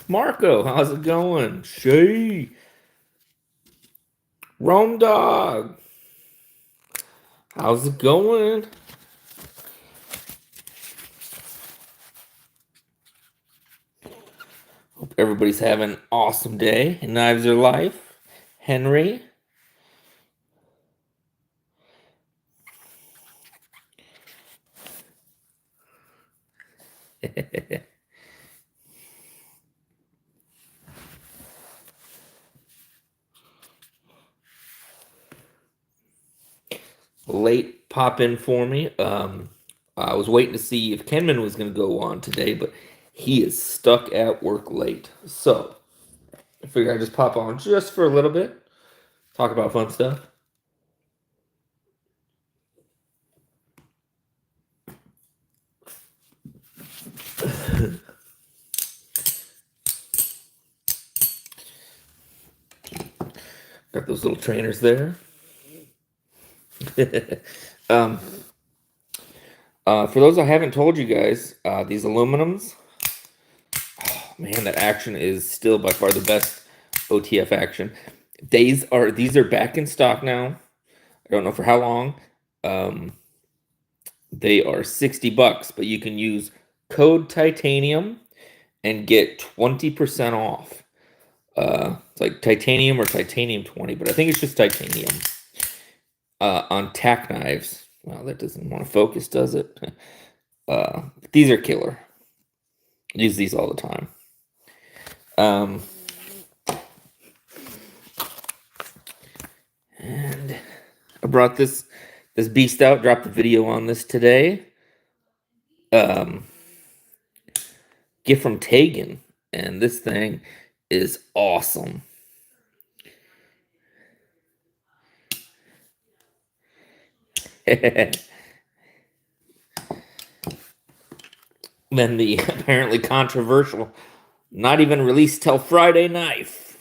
Marco, how's it going? Shay, Rome Dog, how's it going? Hope everybody's having an awesome day. Knives are life. Henry. Late pop in for me. I was waiting to see if Kenman was going to go on today, but he is stuck at work late. So I figured I'd just pop on just for a little bit, talk about fun stuff. Got those little trainers there. For those I haven't told you guys, these aluminums, oh, man, that action is still by far the best OTF action. These are back in stock now. I don't know for how long. They are $60, but you can use code Titanium and get 20% off. It's like titanium or titanium 20, but I think it's just titanium. On Tac Knives. Wow, that doesn't want to focus, does it? These are killer. I use these all the time. And I brought this beast out, dropped a video on this today. Gift from Tegan, and this thing is awesome. Then the apparently controversial, not even released till Friday knife.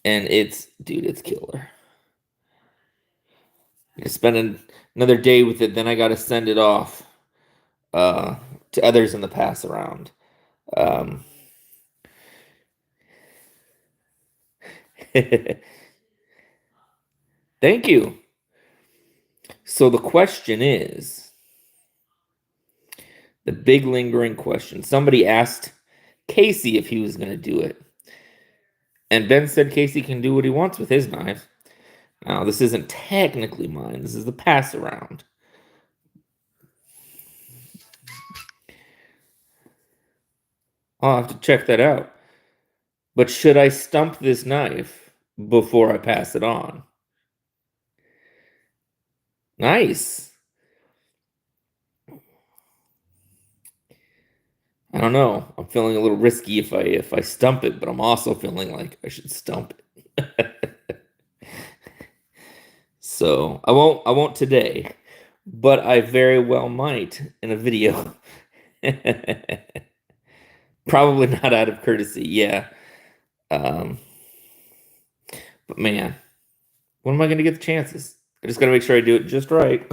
And it's killer. I spend another day with it, then I got to send it off to others in the pass around. Thank you. So the question is, the big lingering question. Somebody asked Casey if he was going to do it. And Ben said Casey can do what he wants with his knife. Now, this isn't technically mine. This is the pass around. I'll have to check that out. But should I stump this knife before I pass it on? Nice. I don't know. I'm feeling a little risky if I stump it, but I'm also feeling like I should stump it. So I won't today, but I very well might in a video. Probably not out of courtesy, yeah. But man, when am I going to get the chances? I just got to make sure I do it just right.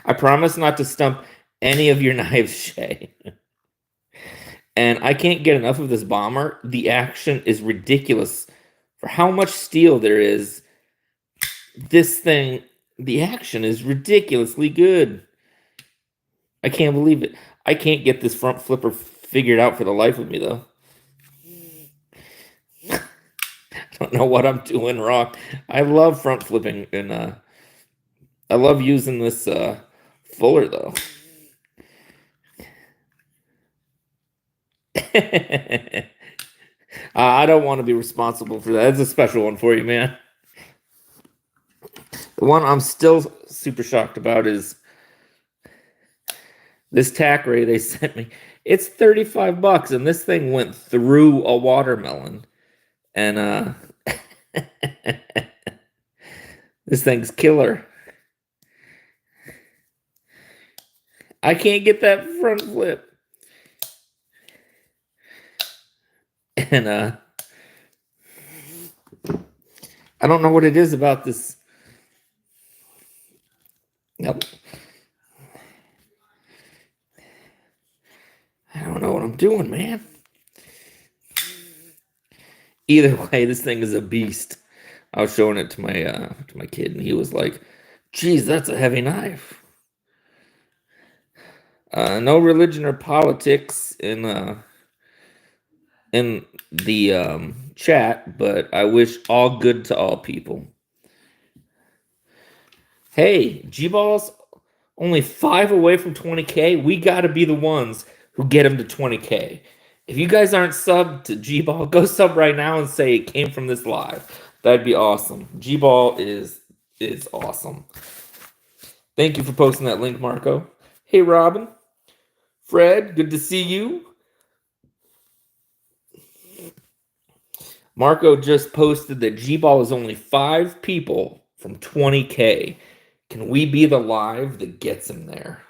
I promise not to stump any of your knives, Shay. And I can't get enough of this bomber. The action is ridiculous. For how much steel there is, this thing, the action is ridiculously good. I can't believe it. I can't get this front flipper figured out for the life of me, though. I don't know what I'm doing wrong. I love front flipping, and I love using this fuller, though. I don't want to be responsible for that. That's a special one for you, man. The one I'm still super shocked about is this tack ray they sent me. It's $35, and this thing went through a watermelon. And this thing's killer. I can't get that front flip. And I don't know what it is about this. Nope. I don't know what I'm doing, man. Either way, this thing is a beast. I was showing it to my kid, and he was like, "Geez, that's a heavy knife." No religion or politics in the chat, but I wish all good to all people. Hey, G-Ball's only 5 away from 20K. We got to be the ones who get him to 20K. If you guys aren't subbed to G-Ball, go sub right now and say it came from this live. That'd be awesome. G-Ball is awesome. Thank you for posting that link, Marco. Hey, Robin. Fred, good to see you. Marco just posted that G-Ball is only 5 people from 20K. Can we be the live that gets him there?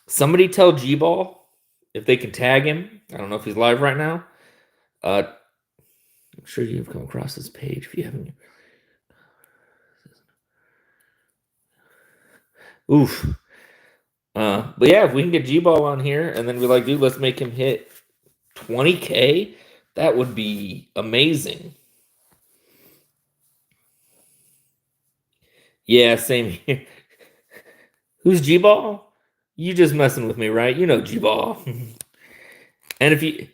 Somebody tell G-Ball if they can tag him. I don't know if he's live right now. I'm sure you've come across this page if you haven't. Oof. But yeah, if we can get G-Ball on here and then we're like, dude, let's make him hit 20K, that would be amazing. Yeah, same here. Who's G-Ball? You just messing with me, right? You know G-Ball. And if you...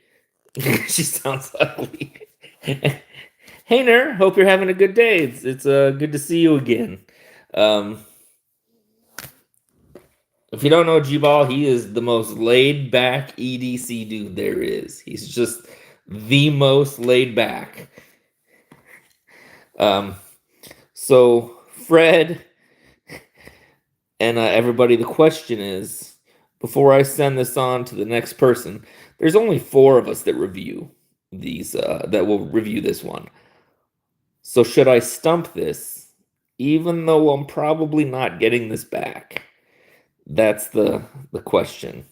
she sounds ugly. Hey, Ner. Hope you're having a good day. It's good to see you again. If you don't know G-Ball, he is the most laid-back EDC dude there is. He's just the most laid-back. So, Fred and everybody, the question is, before I send this on to the next person, there's only 4 of us that review these, that will review this one. So should I stump this, even though I'm probably not getting this back? That's the question.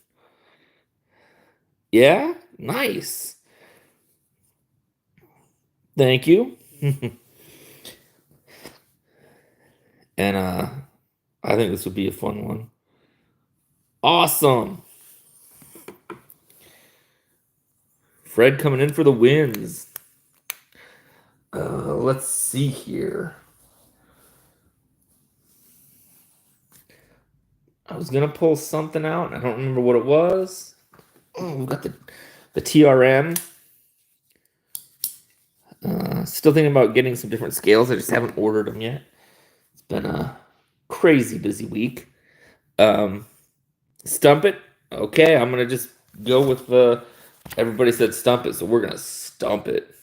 Yeah? Nice. Thank you. And I think this would be a fun one. Awesome. Fred coming in for the wins. Let's see here. I was gonna pull something out, and I don't remember what it was. Oh, we've got the TRM. Still thinking about getting some different scales. I just haven't ordered them yet. It's been a crazy busy week. Stump it. Okay, I'm gonna just go with the. Everybody said stump it, so we're gonna stump it.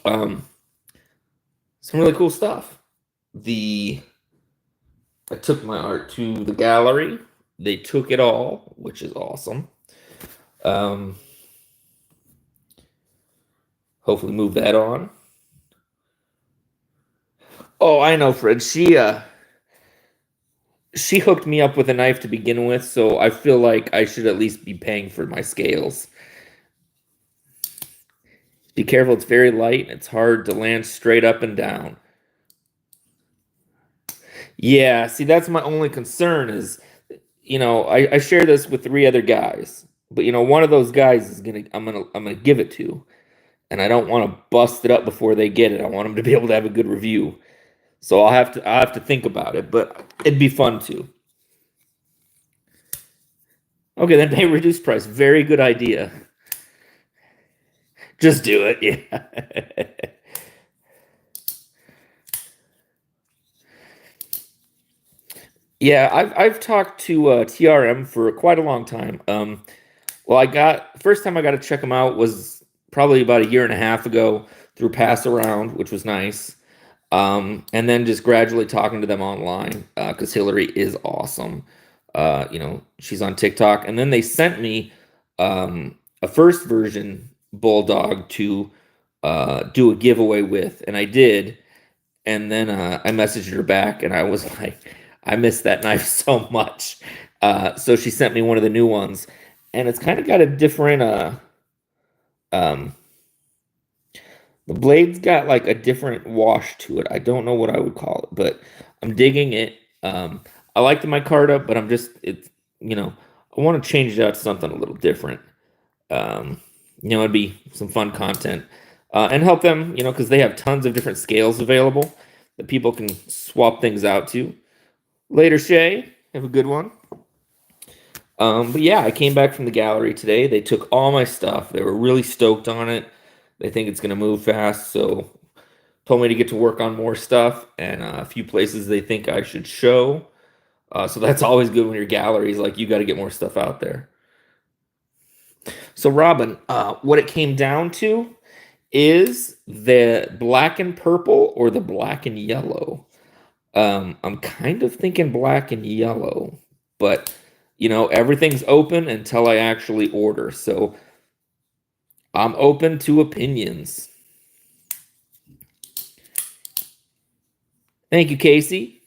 Some really cool stuff. I took my art to the gallery. They took it all, which is awesome. Hopefully move that on. Oh, I know, Fred. She hooked me up with a knife to begin with, so I feel like I should at least be paying for my scales. Be careful, it's very light, and it's hard to land straight up and down. Yeah, see, that's my only concern is, I share this with 3 other guys, but one of those guys is I'm gonna give it to, and I don't want to bust it up before they get it. I want them to be able to have a good review, so I'll have to think about it, but it'd be fun too. Okay, then pay reduced price. Very good idea. Just do it, yeah. Yeah, I've talked to TRM for quite a long time. Well, first time I got to check them out was probably about 1.5 years ago through Pass Around, which was nice. And then just gradually talking to them online because Hillary is awesome. She's on TikTok, and then they sent me a first version Bulldog to do a giveaway with, and I did. And then I messaged her back, and I was like, I miss that knife so much. So she sent me one of the new ones, and it's kind of got a different. The blade's got like a different wash to it. I don't know what I would call it, but I'm digging it. I like the micarta, but I want to change it out to something a little different. It'd be some fun content and help them, because they have tons of different scales available that people can swap things out to. Later, Shay. Have a good one. But yeah, I came back from the gallery today. They took all my stuff. They were really stoked on it. They think it's going to move fast, so told me to get to work on more stuff and a few places they think I should show. So that's always good when your galleries like you got to get more stuff out there. So Robin, what it came down to is the black and purple or the black and yellow. I'm kind of thinking black and yellow, but everything's open until I actually order. So I'm open to opinions. Thank you, Casey.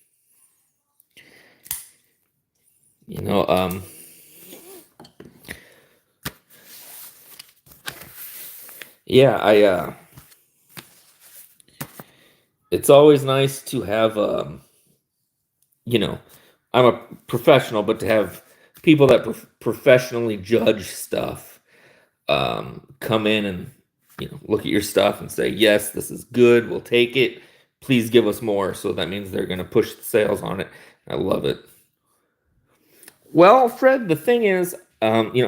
Yeah, it's always nice to have, I'm a professional, but to have people that professionally judge stuff come in and look at your stuff and say, yes, this is good, we'll take it, please give us more. So that means they're going to push the sales on it. I love it. Well, Fred, the thing is,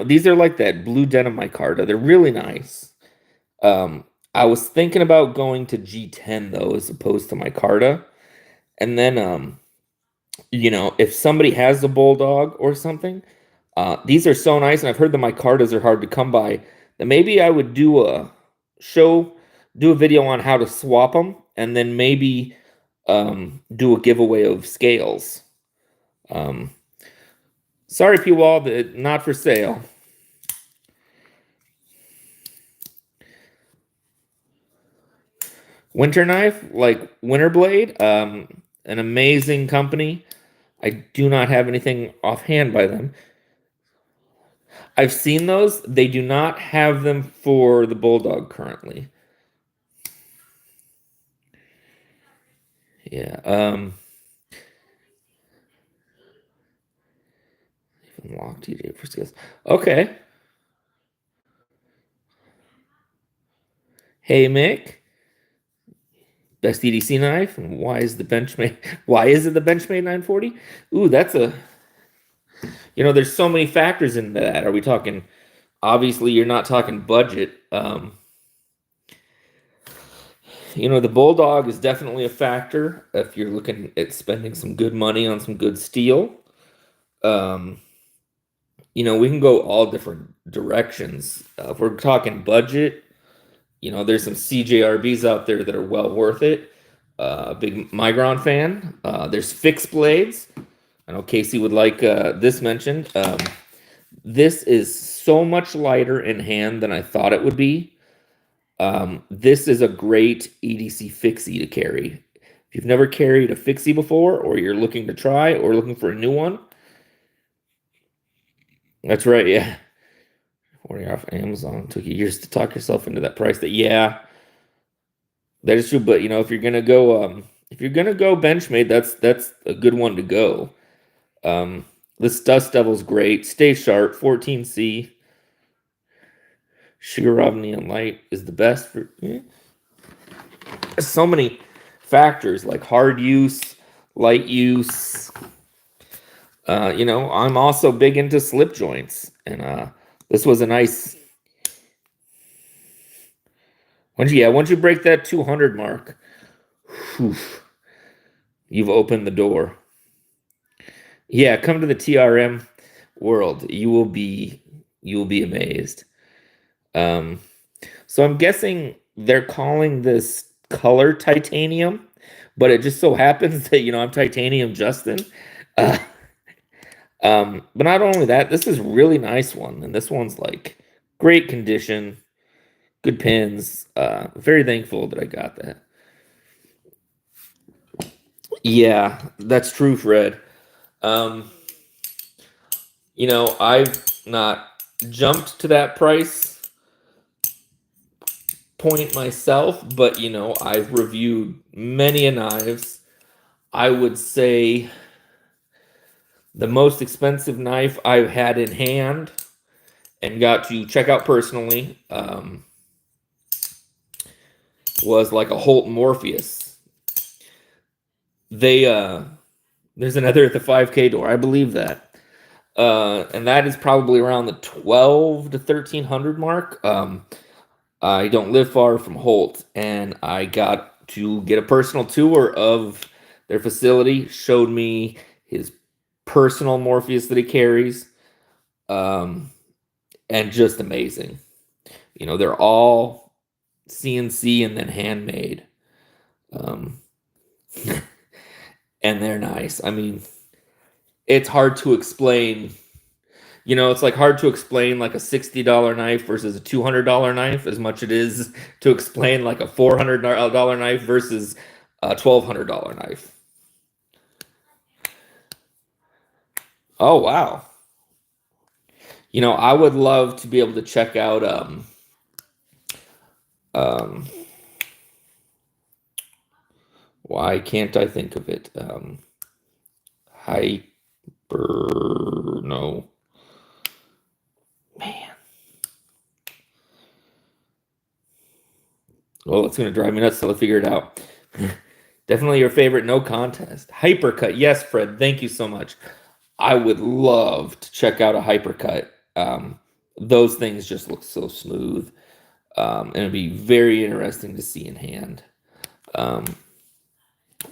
these are like that blue denim micarta. They're really nice. I was thinking about going to G10 though, as opposed to micarta. And then, if somebody has a bulldog or something, these are so nice, and I've heard the micartas are hard to come by. Then maybe I would do a video on how to swap them, and then maybe do a giveaway of scales. Sorry, P-Wall, not for sale. Winter Knife, like Winter Blade, an amazing company. I do not have anything offhand by them. I've seen those. They do not have them for the Bulldog currently. Yeah. Lock TJ for skills. Okay. Hey Mick. Best EDC knife, and why is it the Benchmade 940? Ooh, that's there's so many factors into that. Are we talking, obviously you're not talking budget. The Bulldog is definitely a factor if you're looking at spending some good money on some good steel. We can go all different directions. If we're talking budget, there's some CJRBs out there that are well worth it. Big Migron fan. There's fixed blades. I know Casey would like this mentioned. This is so much lighter in hand than I thought it would be. This is a great EDC fixie to carry. If you've never carried a fixie before, or you're looking to try, or looking for a new one. That's right, yeah. 40 off Amazon. Took you years to talk yourself into that price. Yeah, that is true. But if you're gonna go, Benchmade, that's a good one to go. This Dust Devil's great. Stay Sharp 14C. Sugarov Neon Light is the best for. So many factors like hard use, light use. I'm also big into slip joints, and this was a nice. Once you break that 200 mark, you've opened the door. Yeah, come to the TRM world. You will be amazed. So I'm guessing they're calling this color titanium, but it just so happens that I'm TitaniumJustin. But not only that, this is a really nice one, and this one's like great condition, good pins. Very thankful that I got that. Yeah, that's true, Fred. I've not jumped to that price point myself, but I've reviewed many a knives. I would say The most expensive knife I've had in hand and got to check out personally was like a Holt Morpheus. There's another at the 5K door. I believe that. And that is probably around the 12 to 1300 mark. I don't live far from Holt, and I got to get a personal tour of their facility. Showed me his personal Morpheus that he carries, and just amazing. You know, they're all CNC and then handmade, and they're nice. I mean, it's hard to explain. You know, it's like hard to explain like a $60 knife versus a $200 knife as much it is to explain like a $400 knife versus a $1,200 knife. Oh, wow. You know, I would love to be able to check out why can't I think of it? Hyper, no. Man. Well, it's going to drive me nuts till I figure it out. Definitely your favorite, no contest. Hypercut. Yes, Fred. Thank you so much. I would love to check out a hypercut. Those things just look so smooth. And it'd be very interesting to see in hand.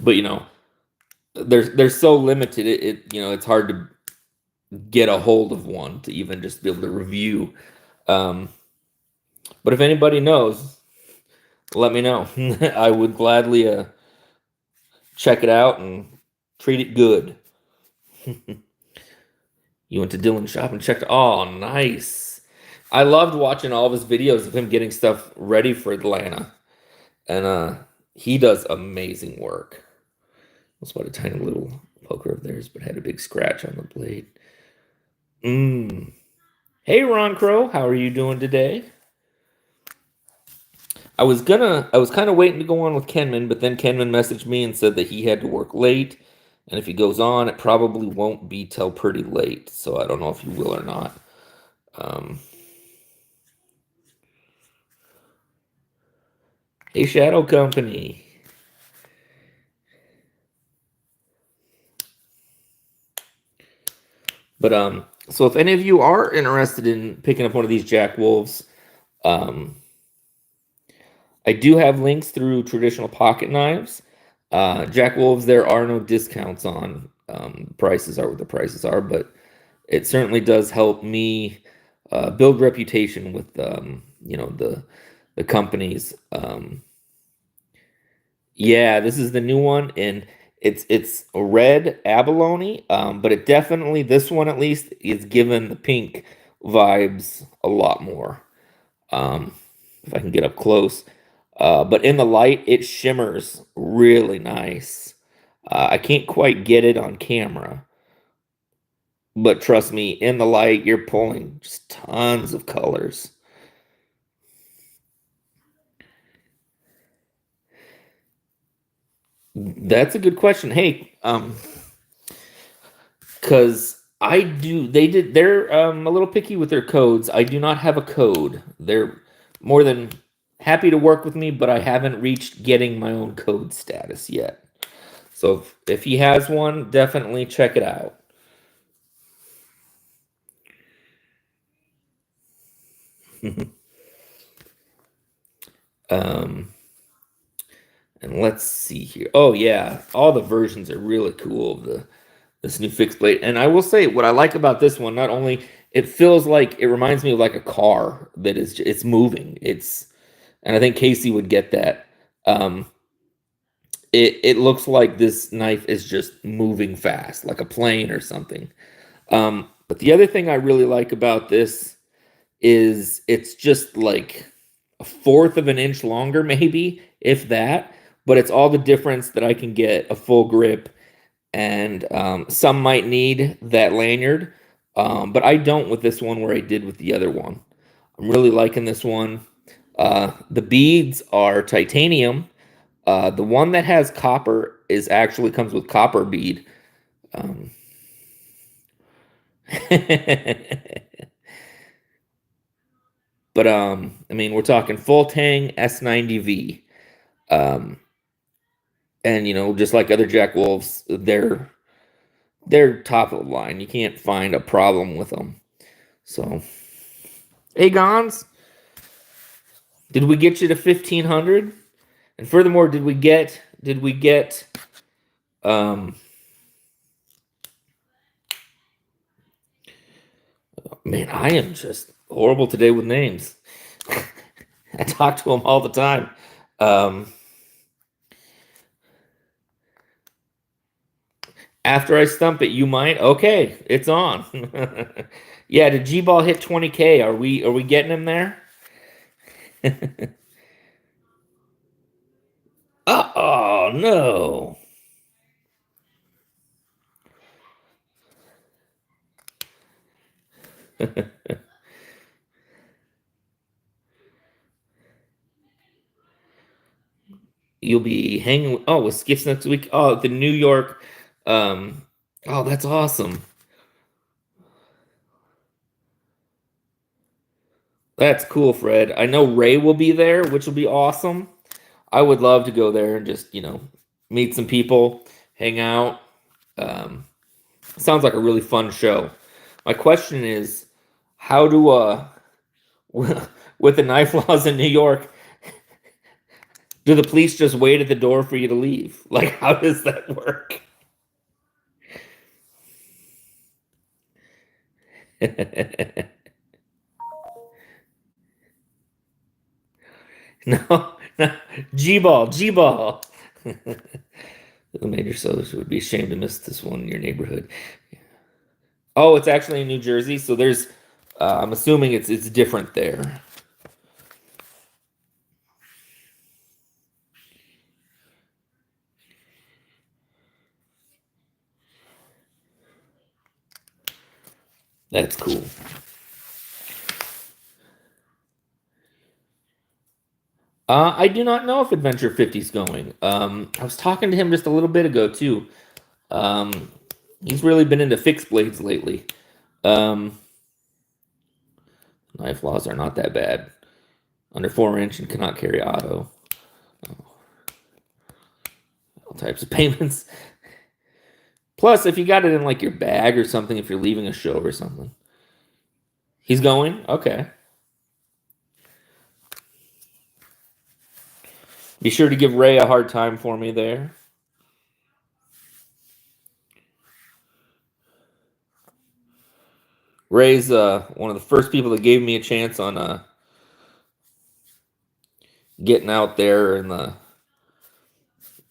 But you know, they're so limited. You know, it's hard to get a hold of one to even just be able to review. But if anybody knows, let me know. I would gladly check it out and treat it good. You went to Dylan's shop and checked. Oh, nice. I loved watching all of his videos of him getting stuff ready for Atlanta. And he does amazing work. That's what a tiny little poker of theirs, but had a big scratch on the blade. Hey, Ron Crow, how are you doing today? I was kind of waiting to go on with Kenman, but then Kenman messaged me and said that he had to work late. And if he goes on, it probably won't be till pretty late. So I don't know if he will or not. Hey, Shadow Company. But so if any of you are interested in picking up one of these Jack Wolves, I do have links through Traditional Pocket Knives. Jack Wolves, there are no discounts on. Prices are what the prices are, but it certainly does help me build reputation with you know, the companies. Yeah, this is the new one, and it's a red abalone, but it definitely, this one at least, is given the pink vibes a lot more. If I can get up close. But in the light, it shimmers really nice. I can't quite get it on camera. But trust me, in the light, you're pulling just tons of colors. That's a good question. Hey, because they're a little picky with their codes. I do not have a code. They're more than happy to work with me, but I haven't reached getting my own code status yet. So if he has one, definitely check it out. And let's see here. Oh yeah, all the versions are really cool of this new fixed blade. And I will say, what I like about this one, not only it feels like, it reminds me of like a car that it's moving. And I think Casey would get that. It looks like this knife is just moving fast, like a plane or something. But the other thing I really like about this is it's just like a fourth of an inch longer, maybe, if that. But it's all the difference that I can get a full grip, and some might need that lanyard, but I don't with this one where I did with the other one. I'm really liking this one. The beads are titanium. The one that has copper actually comes with copper bead. But I mean, we're talking full tang S90V. Um, and you know, just like other Jack Wolves, they're top of the line. You can't find a problem with them. So, hey, Gons, did we get you to 1,500? And furthermore, did we get man, I am just horrible today with names. I talk to them all the time. After I stump it, you might. Okay, it's on. Yeah, did G-Ball hit 20K? Are we getting him there? Oh no. You'll be hanging with Skips next week. Oh, the New York. Oh, that's awesome. That's cool, Fred. I know Ray will be there, which will be awesome. I would love to go there and just, meet some people, hang out. Sounds like a really fun show. My question is, how do with the knife laws in New York, do the police just wait at the door for you to leave? Like, how does that work? No, G-ball. The major sellers would be ashamed to miss this one in your neighborhood. Oh, it's actually in New Jersey, so there's. I'm assuming it's different there. That's cool. I do not know if Adventure 50 is going. I was talking to him just a little bit ago too. He's really been into fixed blades lately. Knife laws are not that bad. Under 4-inch and cannot carry auto. All types of payments. Plus, if you got it in like your bag or something, if you're leaving a show or something. He's going? Okay. Be sure to give Ray a hard time for me there. Ray's one of the first people that gave me a chance on getting out there in the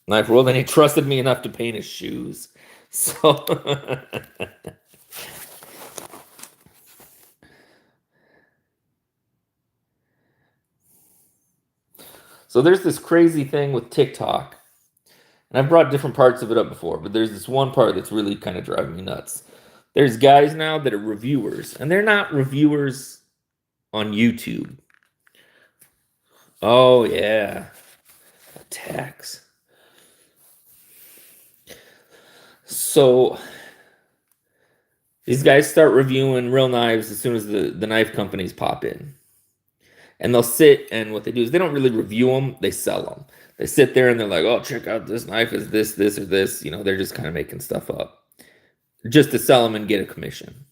knife world, and he trusted me enough to paint his shoes. So so there's this crazy thing with TikTok, and I've brought different parts of it up before, but there's this one part that's really kind of driving me nuts. There's guys now that are reviewers, and they're not reviewers on YouTube. Oh yeah, attacks. So these guys start reviewing real knives as soon as the knife companies pop in. And they'll sit, and what they do is they don't really review them, they sell them. They sit there and they're like, oh, check out this knife is this, or this. They're just kind of making stuff up just to sell them and get a commission.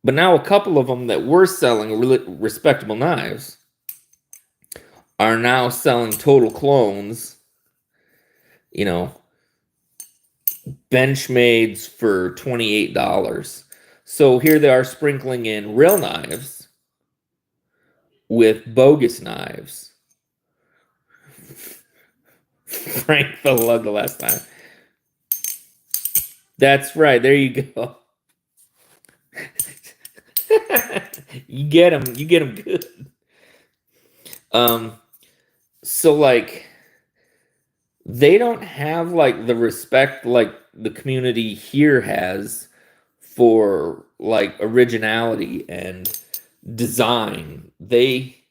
But now a couple of them that were selling really respectable knives are now selling total clones, Benchmades for $28. So here they are sprinkling in real knives with bogus knives. Frank fell in love the last time. That's right. There you go. You get them good. So like they don't have like the respect like the community here has for like originality and design. They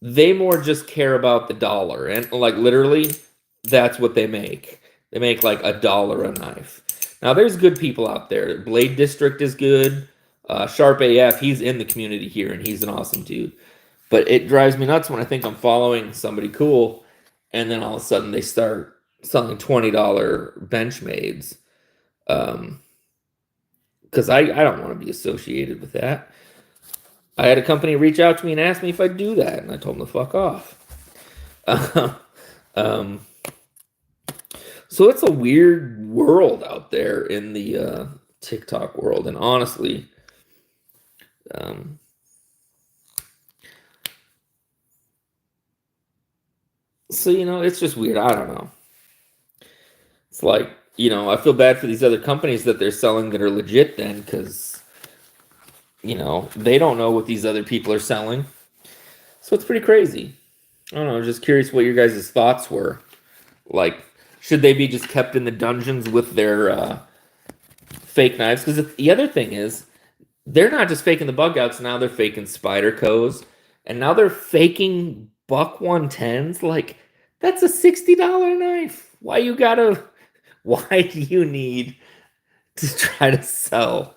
more just care about the dollar, and like literally that's what they make. They make like $1 a knife. Now, there's good people out there. Blade District is good. Sharp AF, he's in the community here, and he's an awesome dude. But it drives me nuts when I think I'm following somebody cool, and then all of a sudden they start selling $20 Benchmades. Because I don't want to be associated with that. I had a company reach out to me and ask me if I'd do that, and I told them to fuck off. So it's a weird world out there in the TikTok world, and honestly, so it's just weird. I don't know. It's like, I feel bad for these other companies that they're selling that are legit then, because they don't know what these other people are selling. So it's pretty crazy. I don't know. I was just curious what your guys' thoughts were. Like, should they be just kept in the dungeons with their fake knives? Because the other thing is, they're not just faking the bug outs. Now they're faking Spydercos. And now they're faking buck 110s. Like, that's a $60 knife. Why do you need to try to sell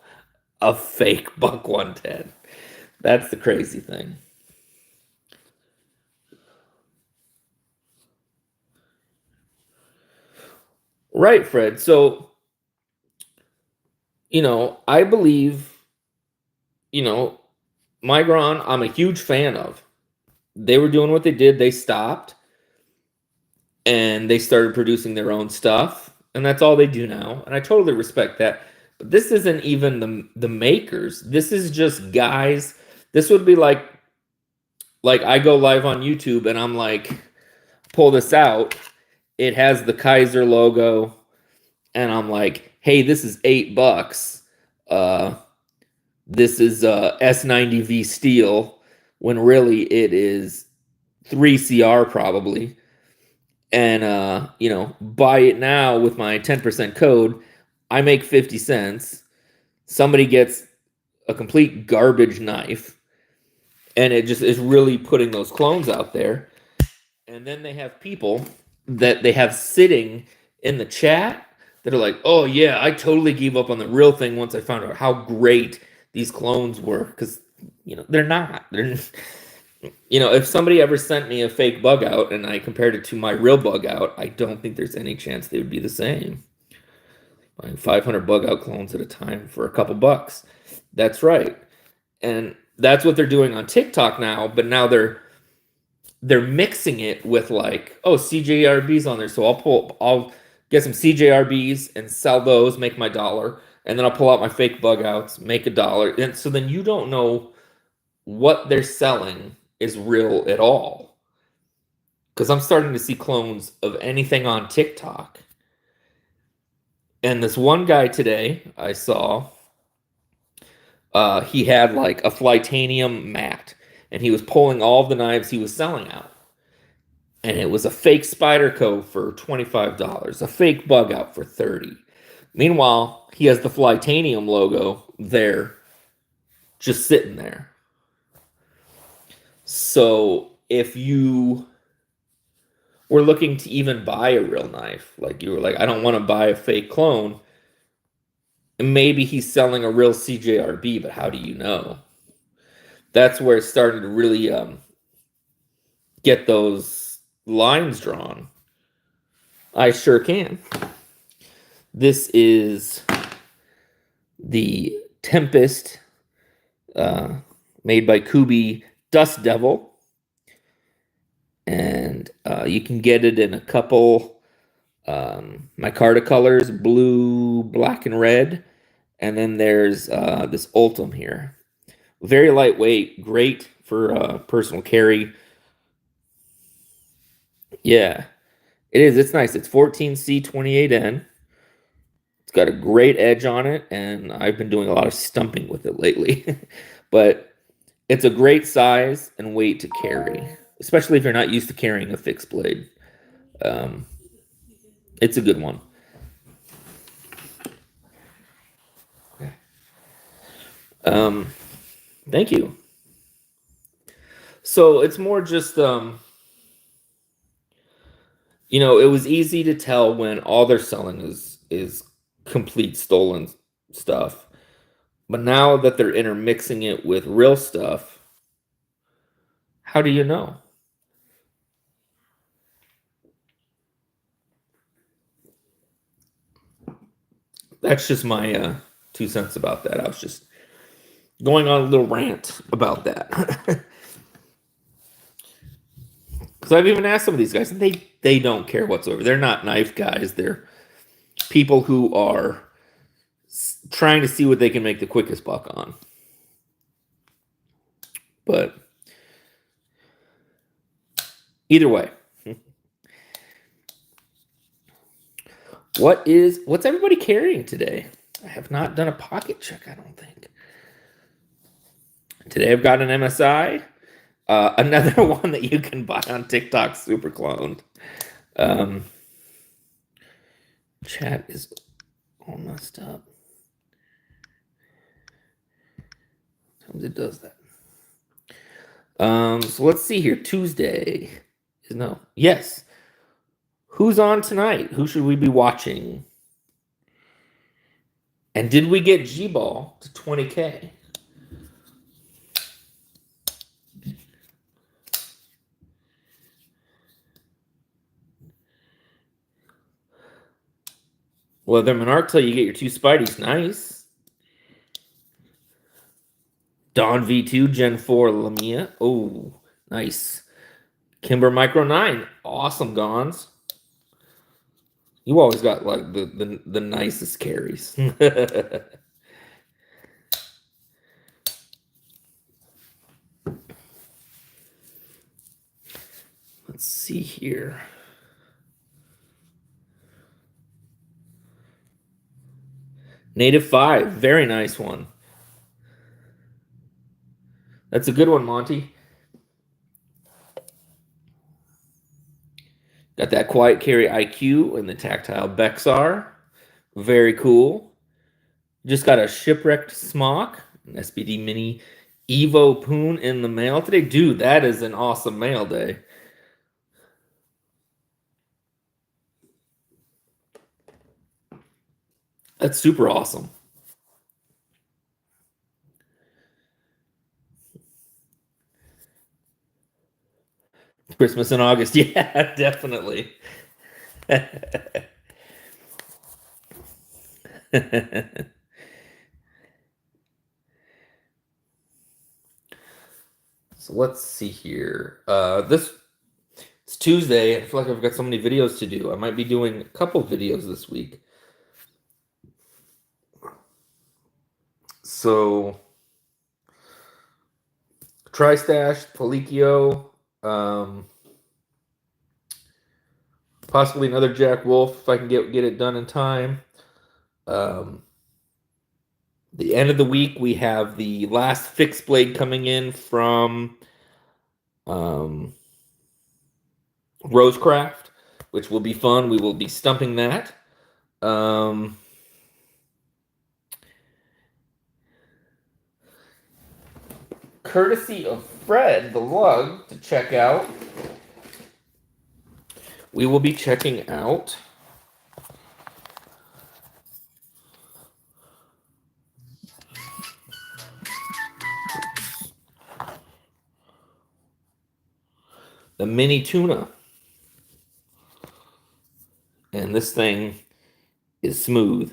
a fake buck 110? That's the crazy thing. Right, Fred. So, I believe, Migron, I'm a huge fan of. They were doing what they did. They stopped. And they started producing their own stuff. And that's all they do now. And I totally respect that. But this isn't even the makers. This is just guys. This would be like I go live on YouTube and I'm like, pull this out. It has the Kaiser logo. And I'm like, hey, this is $8. This is S90V steel. When really it is 3CR probably. And, buy it now with my 10% code. I make 50 cents. Somebody gets a complete garbage knife. And it just is really putting those clones out there. And then they have people that they have sitting in the chat that are like, oh, yeah, I totally gave up on the real thing once I found out how great these clones were. Because, they're not. If somebody ever sent me a fake bug out and I compared it to my real bug out, I don't think there's any chance they would be the same. Buying 500 bug out clones at a time for a couple bucks. That's right. And that's what they're doing on TikTok now, but now they're mixing it with like, oh, CJRBs on there. So I'll get some CJRBs and sell those, make my dollar, and then I'll pull out my fake bug outs, make $1. And so then you don't know what they're selling is real at all. Because I'm starting to see clones of anything on TikTok. And this one guy today I saw, he had like a Flytanium mat. And he was pulling all of the knives he was selling out. And it was a fake Spyderco for $25. A fake bug out for $30. Meanwhile, he has the Flytanium logo there, just sitting there. So if you were looking to even buy a real knife, like you were like, I don't want to buy a fake clone, and maybe he's selling a real CJRB, but how do you know? That's where it's starting to really get those lines drawn. I sure can. This is the Tempest made by Kubi Dust Devil, and you can get it in a couple micarta colors, blue, black, and red, and then there's this Ultim here. Very lightweight, great for personal carry. Yeah, it is. It's nice. It's 14C28N. It's got a great edge on it, and I've been doing a lot of stumping with it lately. But it's a great size and weight to carry, especially if you're not used to carrying a fixed blade. It's a good one. Thank you. So it's more just, it was easy to tell when all they're selling is complete stolen stuff. But now that they're intermixing it with real stuff, how do you know? That's just my 2 cents about that. I was just going on a little rant about that. Because I've even asked some of these guys, and they don't care whatsoever. They're not knife guys. They're people who are trying to see what they can make the quickest buck on. But either way, what's everybody carrying today? I have not done a pocket check, I don't think. Today I've got an MSI. Another one that you can buy on TikTok, super cloned. Chat is all messed up. Sometimes it does that. So let's see here. Tuesday. Yes. Who's on tonight? Who should we be watching? And did we get G-Ball to 20K? Well, the Monarch till you get your 2 Spideys. Nice. Dawn V2 Gen 4 Lamia. Oh, nice. Kimber Micro 9. Awesome, Gons. You always got like the nicest carries. Let's see here. Native 5. Very nice one. That's a good one, Monty. Got that Quiet Carry IQ and the Tactile Bexar. Very cool. Just got a Shipwrecked Smock, an SPD Mini Evo Poon in the mail today. Dude, that is an awesome mail day. That's super awesome. Christmas in August. Yeah, definitely. So let's see here. It's Tuesday. I feel like I've got so many videos to do. I might be doing a couple videos this week. So Tri-Stash, Policchio, possibly another Jack Wolf if I can get it done in time. The end of the week, we have the last fixed blade coming in from Rosecraft, which will be fun. We will be stumping that. Courtesy of Fred, the lug, to check out. We will be checking out the mini tuna. And this thing is smooth.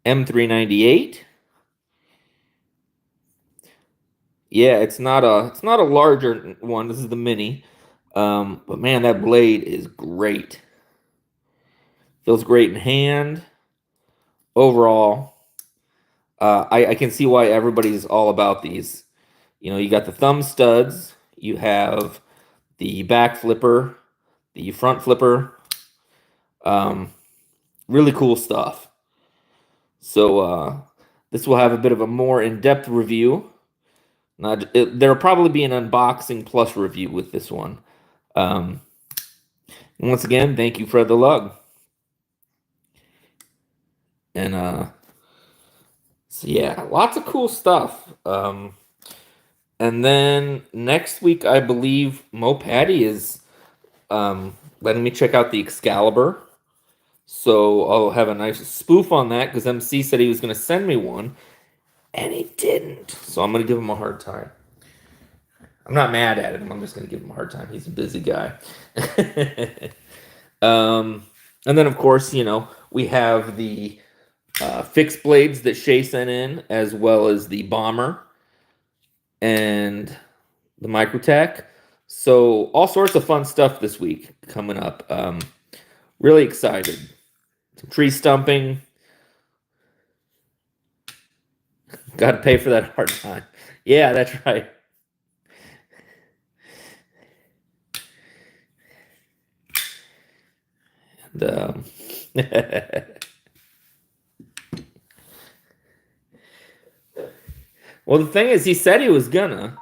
M398. Yeah, it's not a larger one. This is the mini. But man, that blade is great. Feels great in hand. Overall, I can see why everybody's all about these. You know, you got the thumb studs. You have the back flipper, the front flipper. Really cool stuff. So this will have a bit of a more in-depth review. There'll probably be an unboxing plus review with this one. Once again, thank you, Fred the Lug. And so yeah, lots of cool stuff. And then next week, I believe Mo Patty is letting me check out the Excalibur. So I'll have a nice spoof on that because MC said he was going to send me one, and he didn't. So I'm going to give him a hard time. I'm not mad at him. I'm just going to give him a hard time. He's a busy guy. And then, of course, we have the fixed blades that Shay sent in, as well as the bomber and the Microtech. So all sorts of fun stuff this week coming up. Really excited. Some tree stumping. Got to pay for that hard time. Yeah, that's right. And, well, the thing is, he said he was gonna,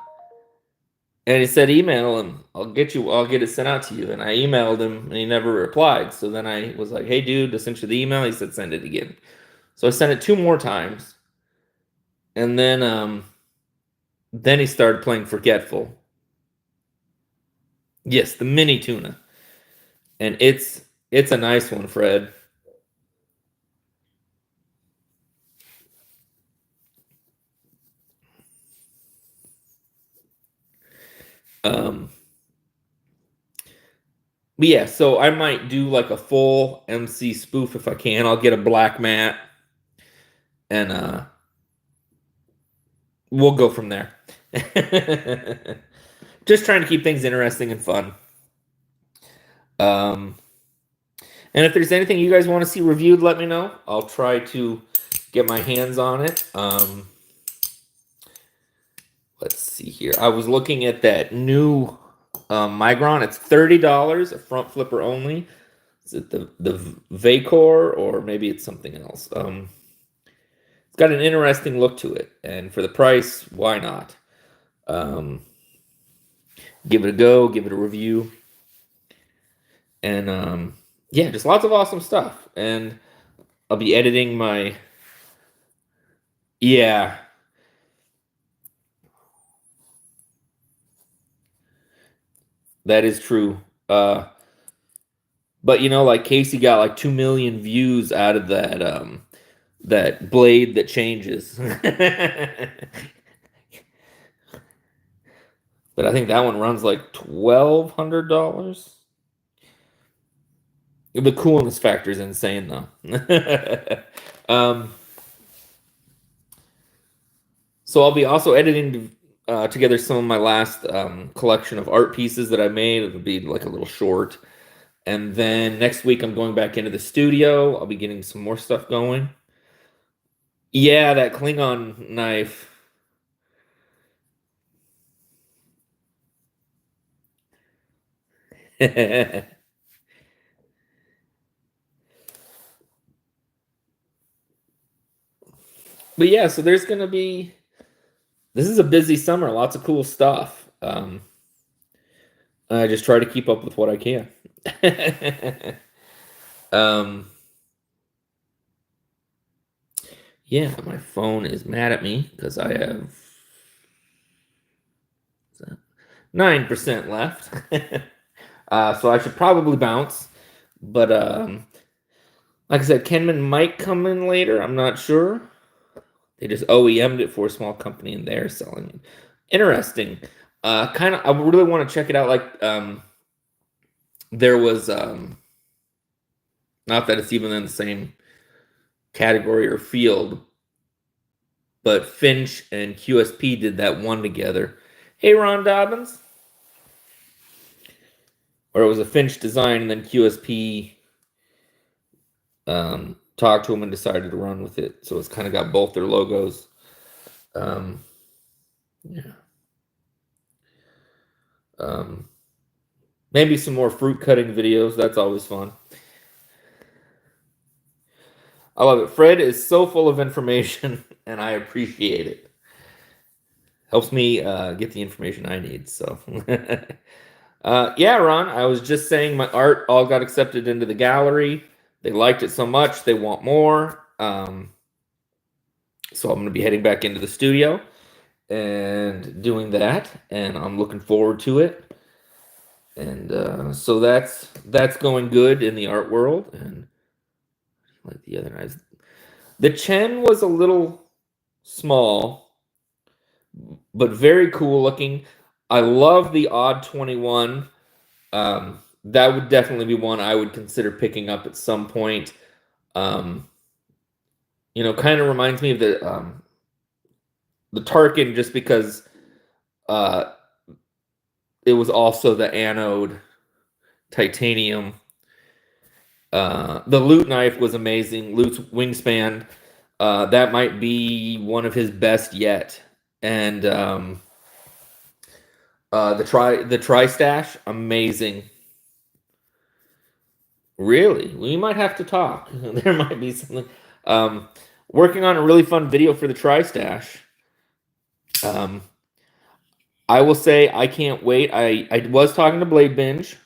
and he said email him. I'll get it sent out to you. And I emailed him, and he never replied. So then I was like, "Hey, dude, I sent you the email." He said, "Send it again." So I sent it 2 more times, and then he started playing Forgetful. Yes, the mini tuna, and it's a nice one, Fred. But yeah, so I might do like a full MC spoof if I can. I'll get a black mat, and we'll go from there. Just trying to keep things interesting and fun. And if there's anything you guys want to see reviewed, let me know. I'll try to get my hands on it. Let's see here. I was looking at that new Migron. It's $30, a front flipper only. Is it the Vacor, or maybe it's something else? It's got an interesting look to it, and for the price, why not? Give it a go, give it a review, and yeah, just lots of awesome stuff. And I'll be editing my that is true. But like Casey got like 2 million views out of that blade that changes. But I think that one runs like $1,200. The coolness factor is insane, though. So I'll be also editing together some of my last collection of art pieces that I made. It'll be like a little short. And then next week, I'm going back into the studio. I'll be getting some more stuff going. Yeah, that Klingon knife. But yeah, so there's going to be... This is a busy summer. Lots of cool stuff. I just try to keep up with what I can. Yeah, my phone is mad at me because I have 9% left. So I should probably bounce. But like I said, Kenman might come in later. I'm not sure. They just OEM'd it for a small company, and they're selling it. Interesting. I really want to check it out. Like, there was, not that it's even in the same category or field, but Finch and QSP did that one together. Hey, Ron Dobbins. Or it was a Finch design, and then QSP talked to him and decided to run with it. So it's kind of got both their logos. Yeah. Maybe some more fruit cutting videos. That's always fun. I love it. Fred is so full of information, and I appreciate it. Helps me get the information I need. So, yeah, Ron, I was just saying my art all got accepted into the gallery. They liked it so much, they want more. So I'm going to be heading back into the studio and doing that, and I'm looking forward to it. And so that's going good in the art world. And like the other knives. The Chen was a little small, but very cool looking. I love the Odd 21. That would definitely be one I would consider picking up at some point. Kind of reminds me of the Tarkin, just because it was also the anode titanium. The Loot knife was amazing. Loot's wingspan, that might be one of his best yet. And the tri-stash, amazing. Really? We might have to talk. There might be something. Working on a really fun video for the tri-stash. I will say I can't wait. I was talking to Blade Binge.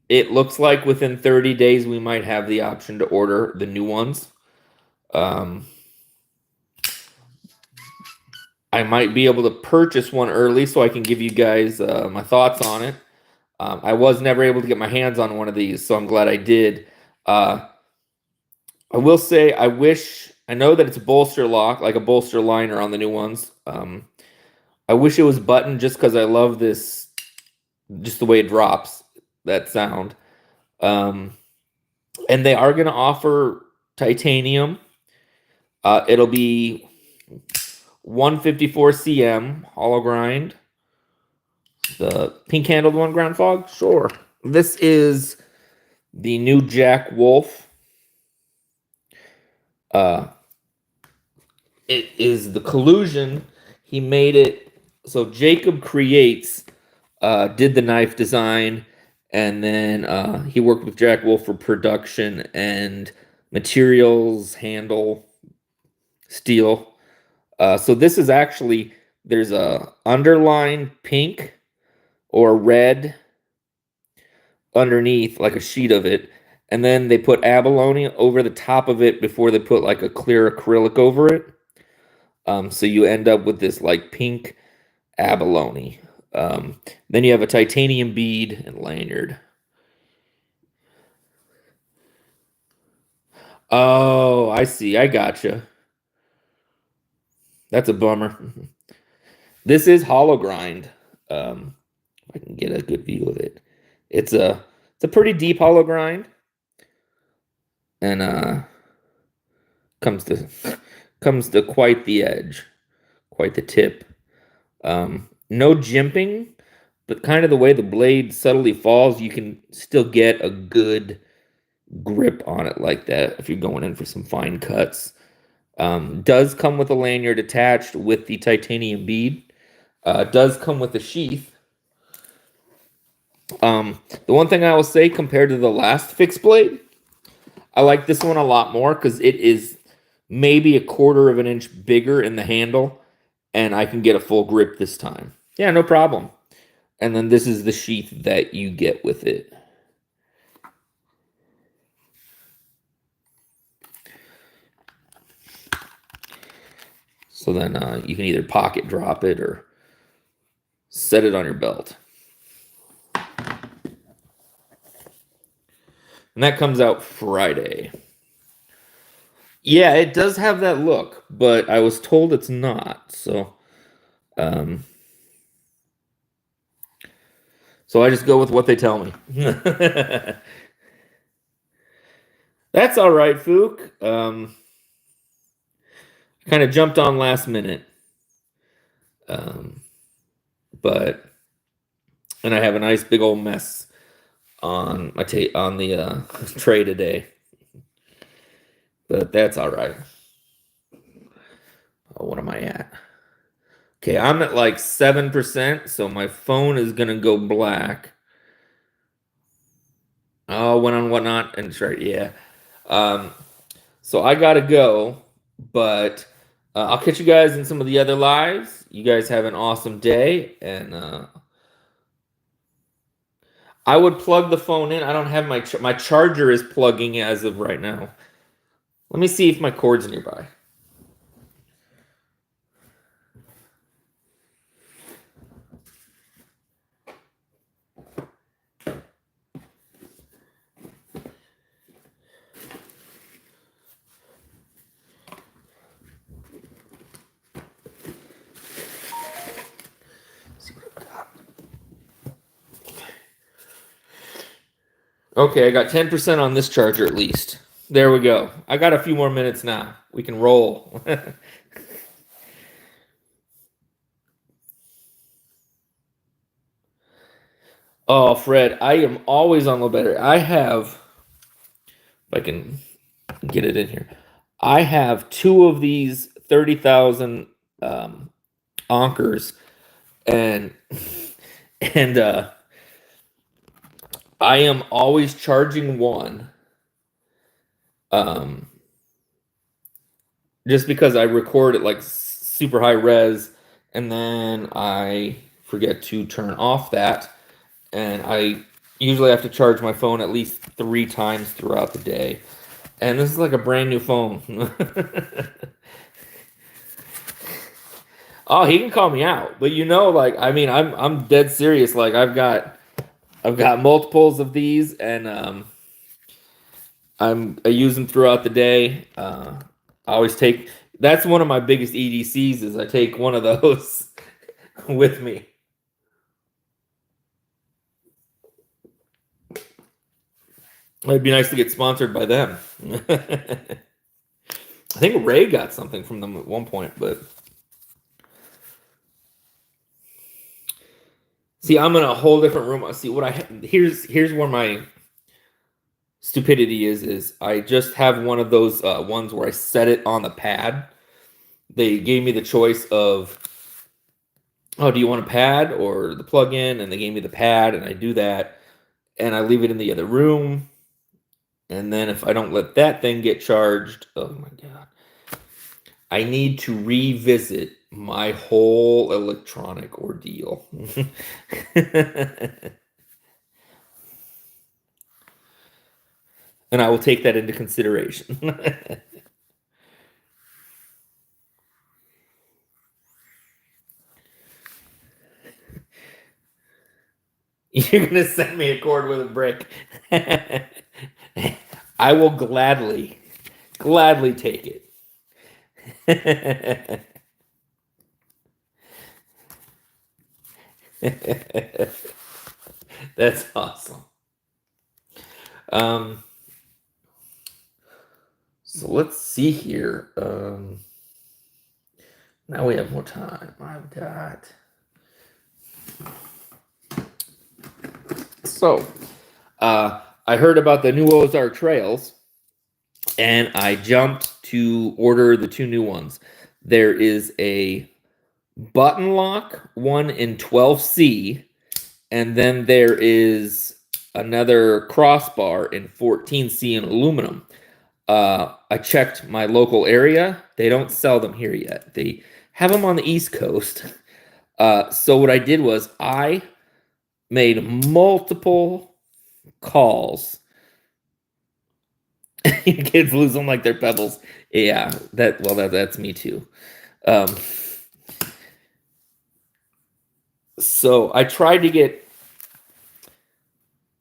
It looks like within 30 days we might have the option to order the new ones. I might be able to purchase one early so I can give you guys my thoughts on it. I was never able to get my hands on one of these, so I'm glad I did. I will say I know that it's a bolster lock, like a bolster liner on the new ones. I wish it was buttoned, just because I love this, just the way it drops, that sound. And they are going to offer titanium. It'll be 154 cm hollow grind. The pink handled one, Ground Fog? Sure. This is the new Jack Wolf. It is the collusion. He made it. So Jacob Creates did the knife design, and then he worked with Jack Wolf for production and materials, handle, steel. So this is actually, there's a underline pink or red underneath, like a sheet of it, and then they put abalone over the top of it before they put like a clear acrylic over it. So you end up with this like pink abalone. Then you have a titanium bead and lanyard. Oh, I see. I gotcha. That's a bummer. This is hollow grind. If I can get a good view of it. It's a pretty deep hollow grind. And comes to quite the edge, quite the tip. No jimping, but kind of the way the blade subtly falls, you can still get a good grip on it like that if you're going in for some fine cuts. Does come with a lanyard attached with the titanium bead. Does come with a sheath. The one thing I will say, compared to the last fixed blade, I like this one a lot more because it is maybe a quarter of an inch bigger in the handle, and I can get a full grip this time. Yeah, no problem. And then this is the sheath that you get with it. So then you can either pocket drop it or set it on your belt. And that comes out Friday. Yeah, it does have that look, but I was told it's not. So I just go with what they tell me. That's all right, Fook. Kind of jumped on last minute. And I have a nice big old mess on my on the tray today. But that's all right. Oh, what am I at? Okay, I'm at like 7%, so my phone is gonna go black. Oh, went on whatnot, and it's right, yeah. So I gotta go, but I'll catch you guys in some of the other lives. You guys have an awesome day, and I would plug the phone in. I don't have my charger is plugging as of right now. Let me see if my cord's nearby. Okay, I got 10% on this charger at least. There we go. I got a few more minutes now. We can roll. Oh, Fred, I am always on low battery. I have, if I can get it in here, I have 2 of these 30,000 Onkers, and and I am always charging one, um, just because I record at like super high res, and then I forget to turn off that, and I usually have to charge my phone at least 3 times throughout the day. And this is like a brand new phone. Oh, he can call me out, but like, I mean, I'm dead serious. Like, I've got multiples of these, and I use them throughout the day. I always take. That's one of my biggest EDCs is I take one of those with me. It'd be nice to get sponsored by them. I think Ray got something from them at one point, but see, I'm in a whole different room. See what here's where my stupidity is I just have one of those ones where I set it on the pad. They gave me the choice of, oh, do you want a pad or the plug-in? And they gave me the pad, and I do that, and I leave it in the other room. And then if I don't let that thing get charged, oh my God, I need to revisit my whole electronic ordeal. And I will take that into consideration. You're going to send me a cord with a brick. I will gladly take it. That's awesome. So let's see here. Now we have more time. I've got. So, I heard about the new Ozark Trails, and I jumped to order the 2 new ones. There is a button lock one in 12C, and then there is another crossbar in 14C in aluminum. I checked my local area. They don't sell them here yet. They have them on the East Coast. So what I did was I made multiple calls. Kids lose them like they're pebbles. Yeah, that's me too. So I tried to get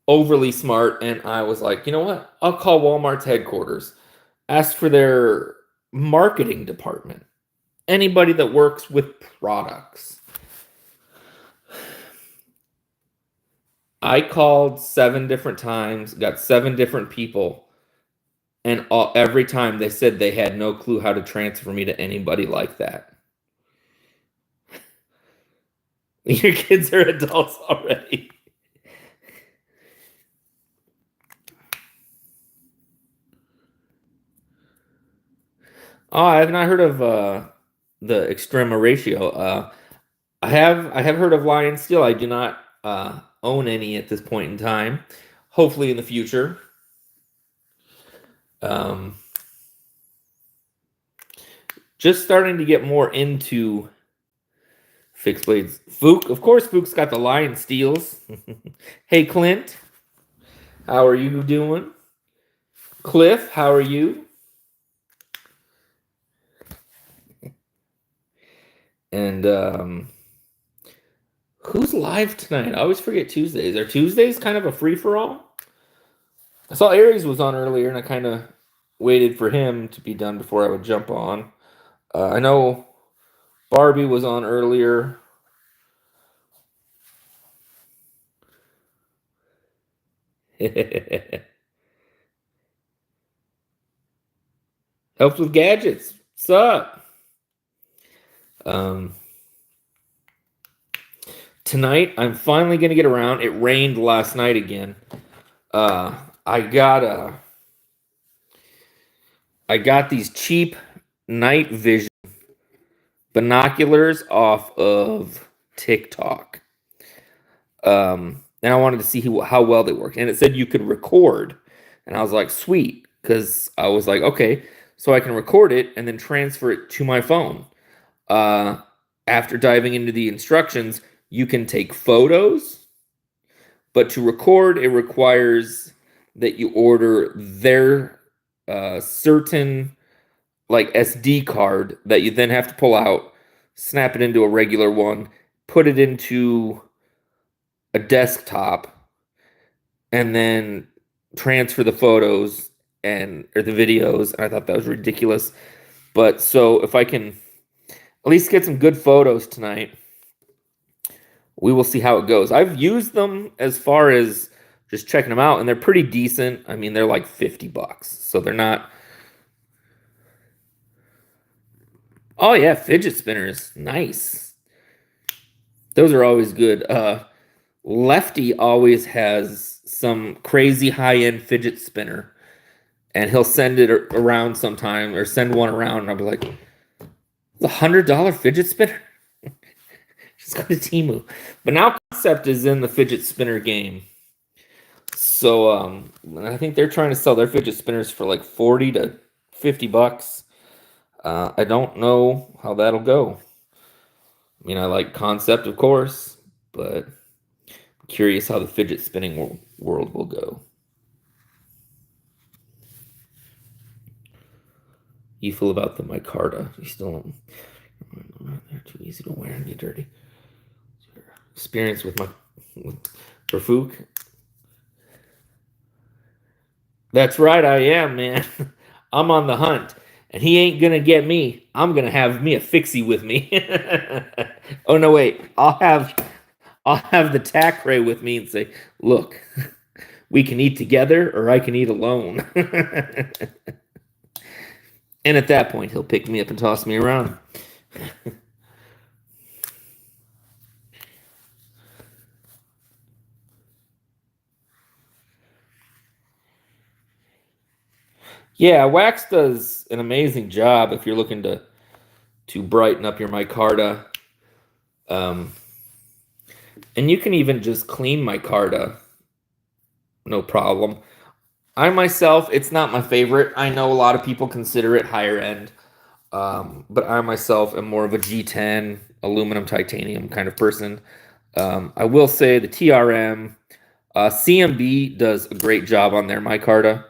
overly smart, and I was like, you know what? I'll call Walmart's headquarters, ask for their marketing department, anybody that works with products. I called 7 different times, got 7 different people, and every time they said they had no clue how to transfer me to anybody like that. Your kids are adults already. Oh, I have not heard of the Extrema ratio. I have heard of Lion Steel. I do not own any at this point in time. Hopefully in the future. Just starting to get more into fixed blades. Fook, of course, Fook's got the Lion Steels. Hey, Clint, how are you doing? Cliff, how are you? And who's live tonight? I always forget Tuesdays. Are Tuesdays kind of a free-for-all? I saw Aries was on earlier, and I kind of waited for him to be done before I would jump on. I know Barbie was on earlier. Helps with gadgets. What's up? Um, Tonight, I'm finally gonna get around. It rained last night again. Uh, I got these cheap night vision binoculars off of TikTok. And I wanted to see how well they worked. And it said you could record. And I was like, sweet. Because I was like, okay, so I can record it and then transfer it to my phone. After diving into the instructions, you can take photos. But to record, it requires that you order their certain like SD card that you then have to pull out, snap it into a regular one, put it into a desktop, and then transfer the photos or the videos. And I thought that was ridiculous. But so if I can at least get some good photos tonight, we will see how it goes. I've used them as far as just checking them out, and they're pretty decent. I mean, they're like $50, so they're not. Oh yeah, fidget spinners, nice. Those are always good. Lefty always has some crazy high-end fidget spinner, and he'll send it around sometime, or send one around, and I'll be like, "It's $100 fidget spinner." Just go to Temu. But now Concept is in the fidget spinner game. So I think they're trying to sell their fidget spinners for like $40 to $50. I don't know how that'll go. I mean, I like Concept, of course, but I'm curious how the fidget spinning world will go. You feel about the micarta? You still don't. They're too easy to wear and get dirty. Experience with Rafuk. That's right, I am, man. I'm on the hunt, and he ain't gonna get me. I'm gonna have me a fixie with me. Oh no, wait. I'll have the Tac Ray with me and say, "Look, we can eat together, or I can eat alone." And at that point, he'll pick me up and toss me around. Yeah, wax does an amazing job if you're looking to brighten up your micarta. And you can even just clean micarta, no problem. I myself, it's not my favorite. I know a lot of people consider it higher end, but I myself am more of a G10 aluminum titanium kind of person. I will say the TRM, CMB does a great job on their micarta.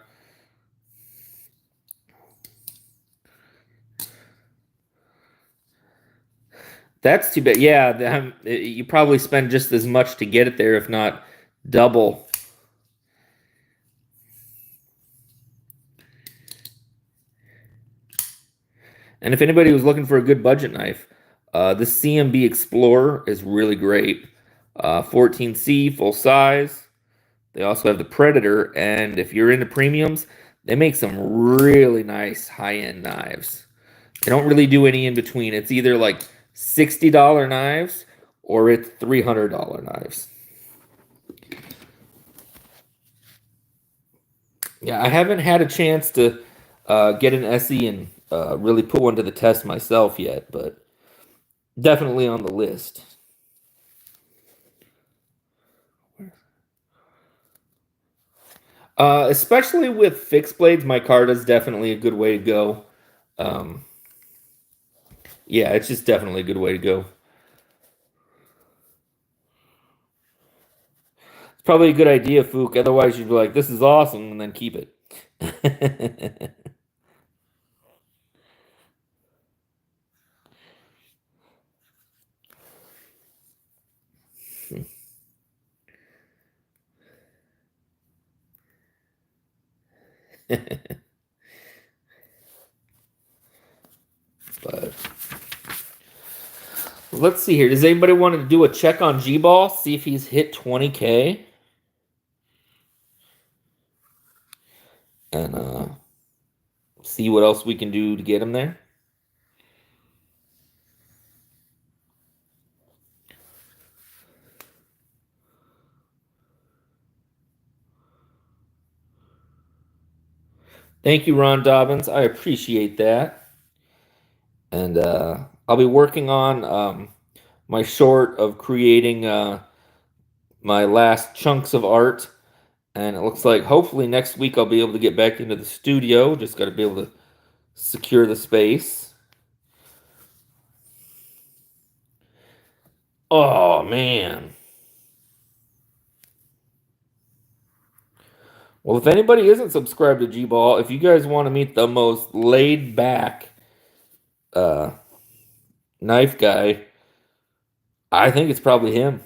That's too bad. Yeah, you probably spend just as much to get it there, if not double. And if anybody was looking for a good budget knife, this CMB Explorer is really great. 14C, full size. They also have the Predator, and if you're into premiums, they make some really nice high-end knives. They don't really do any in between. It's either like $60 knives or it's $300 knives. Yeah, I haven't had a chance to get an SE and really put one to the test myself yet, but definitely on the list. Especially with fixed blades, micarta is definitely a good way to go. Yeah, it's just definitely a good way to go. It's probably a good idea, Fook. Otherwise, you'd be like, "This is awesome," and then keep it. But let's see here. Does anybody want to do a check on G-Ball? See if he's hit 20K? see what else we can do to get him there. Thank you, Ron Dobbins. I appreciate that. And I'll be working on my short of creating my last chunks of art. And it looks like hopefully next week I'll be able to get back into the studio. Just got to be able to secure the space. Oh, man. Well, if anybody isn't subscribed to G-Ball, if you guys want to meet the most laid-back knife guy, I think it's probably him.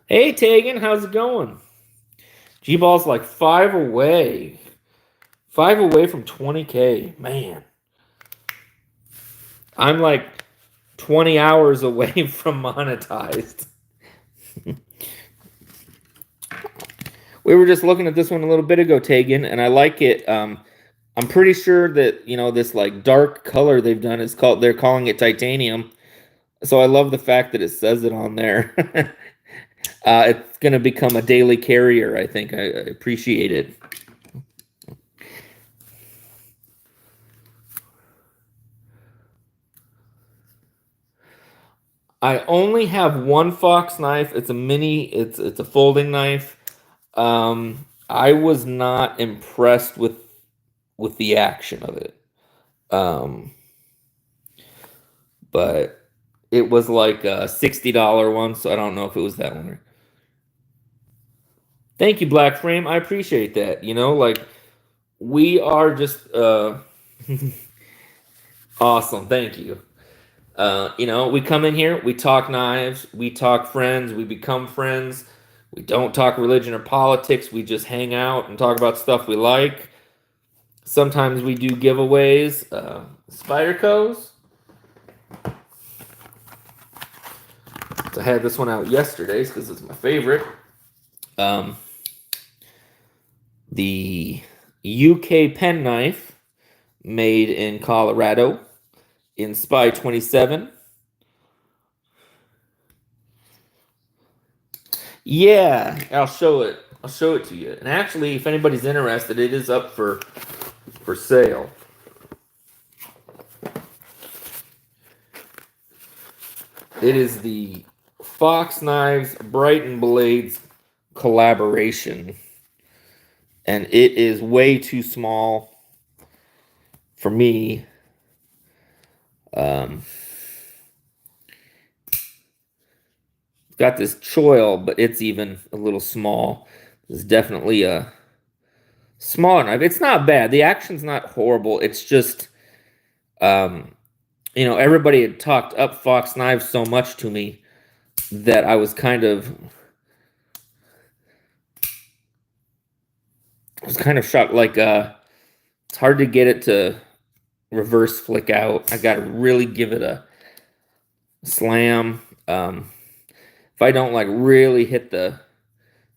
Hey, Tegan, how's it going? G-Ball's like 5 away. 5 away from 20K. Man. I'm like 20 hours away from monetized. We were just looking at this one a little bit ago, Tegan, and I like it. I'm pretty sure that, you know, this like dark color they've done is called, they're calling it titanium. So I love the fact that it says it on there. It's going to become a daily carrier, I think. I appreciate it. I only have one fox knife. It's a mini, it's a folding knife. I was not impressed with the action of it. But it was like a $60 one, so I don't know if it was that one. Thank you, Black Frame. I appreciate that. You know, like we are just awesome. Thank you. You know, we come in here, we talk knives, we talk friends, we become friends. We don't talk religion or politics. We just hang out and talk about stuff we like. Sometimes we do giveaways. Spyderco's. So I had this one out yesterday because it's my favorite. The UK pen knife made in Colorado in Spy 27. Yeah, I'll show it. I'll show it to you. And actually, if anybody's interested, it is up for sale. It is the Fox Knives Brighton Blades collaboration. And it is way too small for me. Got this choil, but it's even a little small. It's definitely a smaller knife. It's not bad. The action's not horrible. It's just, you know, everybody had talked up Fox Knives so much to me that I was kind of, shocked. Like, it's hard to get it to reverse flick out. I got to really give it a slam. If I don't like really hit the,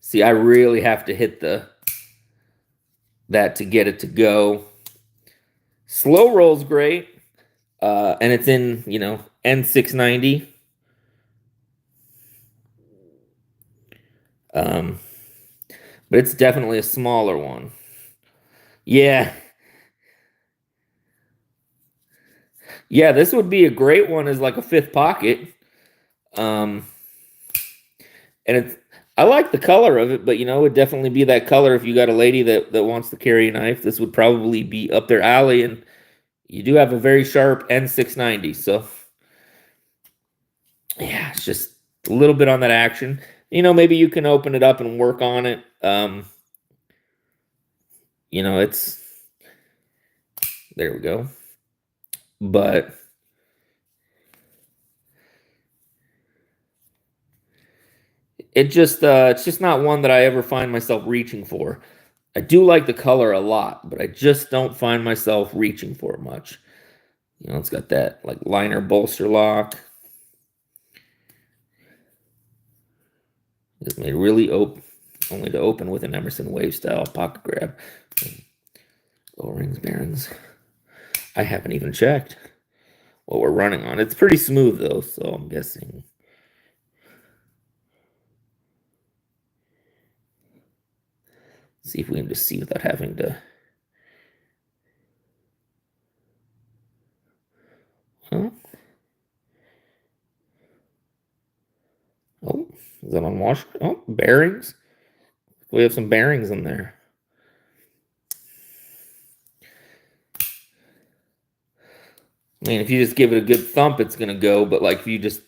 see, I really have to hit that to get it to go. Slow roll's great. And it's in, you know, N690. But it's definitely a smaller one. Yeah. Yeah, this would be a great one as like a fifth pocket. And it's, I like the color of it, but you know, it would definitely be that color if you got a lady that wants to carry a knife. This would probably be up their alley, and you do have a very sharp N690, so yeah, it's just a little bit on that action. You know, maybe you can open it up and work on it. You know, it's, there we go. But it's just not one that I ever find myself reaching for. I do like the color a lot, but I just don't find myself reaching for it much. You know, it's got that like liner bolster lock. It's made really open, only to open with an Emerson Wave style pocket grab. O-rings, bearings. I haven't even checked what we're running on. It's pretty smooth though, so I'm guessing. See if we can just see without having to. Huh? Oh, is that unwashed? Oh, bearings. We have some bearings in there. I mean, if you just give it a good thump, it's gonna go. But like if you just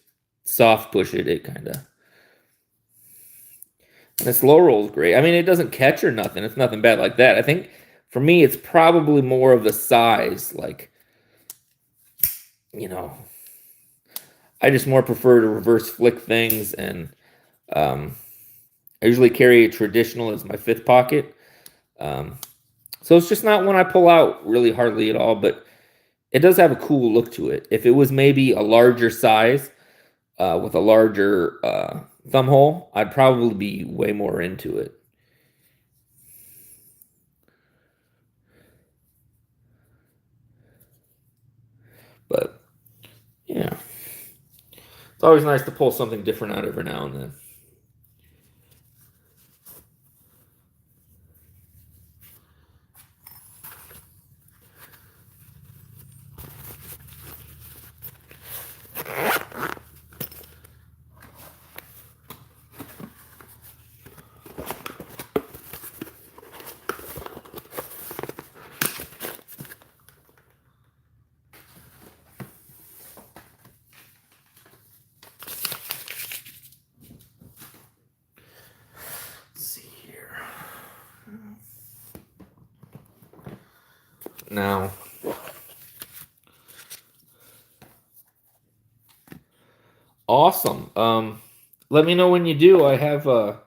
soft push it, it kind of. And the slow roll is great. I mean, it doesn't catch or nothing. It's nothing bad like that. I think for me, it's probably more of the size. Like, you know, I just more prefer to reverse flick things, and I usually carry a traditional as my fifth pocket. So it's just not one I pull out really hardly at all, but it does have a cool look to it. If it was maybe a larger size with a larger thumb hole, I'd probably be way more into it. But yeah, it's always nice to pull something different out every now and then. Now, awesome. Let me know when you do. I have a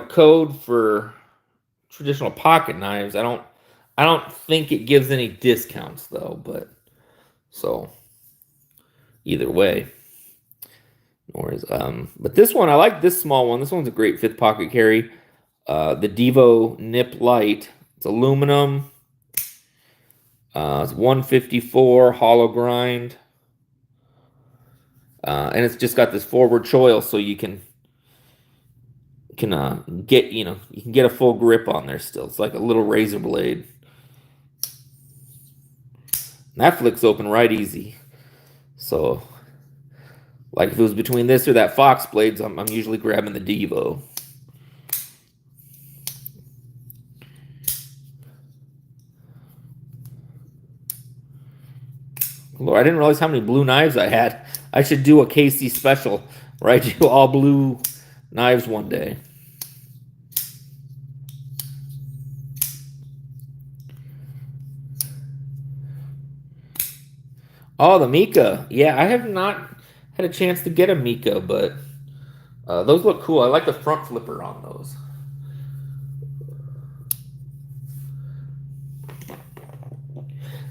code for traditional pocket knives. I don't think it gives any discounts though, but so either way. But this one, I like this small one. This one's a great fifth pocket carry. The Devo Nip Light. It's aluminum. It's 154 hollow grind. And it's just got this forward choil, so you can get, you can get a full grip on there still. It's like a little razor blade. And that flicks open right easy. So, like if it was between this or that Fox blades, I'm usually grabbing the Devo. Lord, I didn't realize how many blue knives I had. I should do a KC special where I do all blue knives one day. Oh, the Mika. Yeah, I have not had a chance to get a Mika, but those look cool. I like the front flipper on those.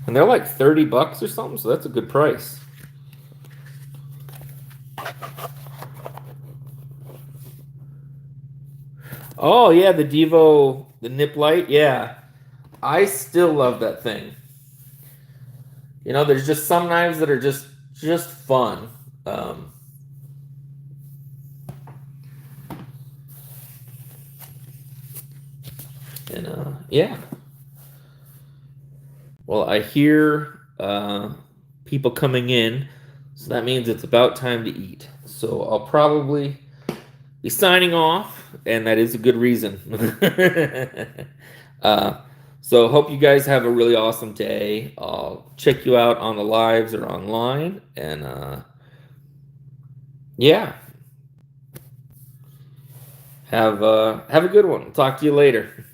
And they're like 30 bucks or something, so that's a good price. Oh, yeah, the Devo, the Nip Light. Yeah, I still love that thing. You know, there's just some knives that are just fun. Yeah. Well, I hear people coming in, so that means it's about time to eat. So I'll probably be signing off, and that is a good reason. So hope you guys have a really awesome day. I'll check you out on the lives or online, and yeah, have a good one. Talk to you later.